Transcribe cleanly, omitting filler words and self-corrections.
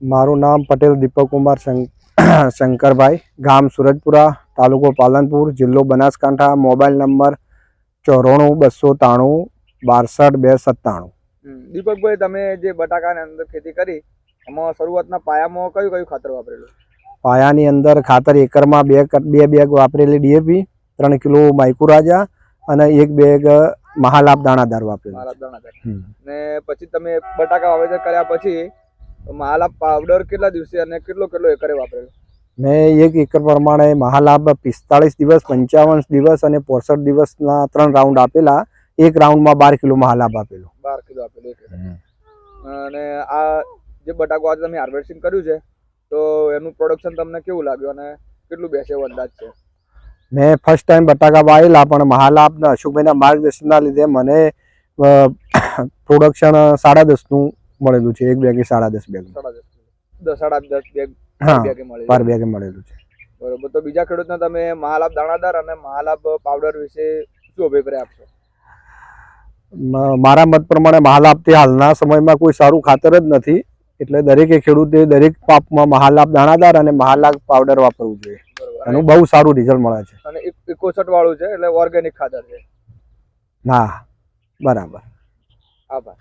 મારું નામ પટેલ દીપક કુમાર શંકરભાઈ, ગામ સુરજપુરા, તાલુકો પાલનપુર, જિલ્લો બનાસકાંઠા, મોબાઈલ નંબર 94 292 62 297. દીપકભાઈ, તમે જે બટાકાની અંદર ખેતી કરી એમાં શરૂઆતના પાયામાં કયું કયું ખાતર વાપરેલું? પાયાની અંદર ખાતર એકરમાં બે બેગ વાપરેલી DAP, 3 કિલો માઇક્રોરાજા અને 1 બેગ મહાલાભ દાણાદાર વાપરેલું. ને પછી તમે બટાકા વાવેતર કર્યા પછી મહાલાભ પાવડર કેટલા દિવસે અને કેટલો એકરે વાપરેલો? મેં 1 એકર પ્રમાણે મહાલાભ 45 દિવસ, 55 દિવસ અને 65 દિવસના 3 રાઉન્ડ આપેલા. એક રાઉન્ડમાં 12 કિલો મહાલાભ આપેલો. 12 કિલો આપેલું. અને આ જે બટાકો આજે તમે હાર્વેસ્ટિંગ કર્યું છે તો એનું પ્રોડક્શન તમને કેવું લાગ્યું અને કેટલું બેસે એવો અંદાજ છે? મેં ફર્સ્ટ ટાઈમ બટાકા વાવેલા, પણ મહાલાભના અશોકભાઈના માર્ગદર્શનના લીધે મને પ્રોડક્શન 10.5 નું મળેલું છે. 1 બેગે 10.5 બેગ. 10.5 બેગ પર બેગે મળેલું છે. બરોબર. તો બીજા ખેડૂતને તમે મહાલાભ દાણાદાર અને મહાલાભ પાવડર વિશે શું અભિપ્રાય આપશો? મારા મત પ્રમાણે મહાલાભ તે હાલના સમયમાં કોઈ સારું ખાતર જ નથી, એટલે દરેકે ખેડૂતે દરેક પાકમાં મહાલાભ દાણાદાર અને મહાલાભ પાવડર વાપરવું જોઈએ. એનું બહુ સારું રિઝલ્ટ મળે છે. અને ઇકોસટ વાળું છે એટલે ઓર્ગેનિક ખાતર છે. હા, બરાબર. આભાર.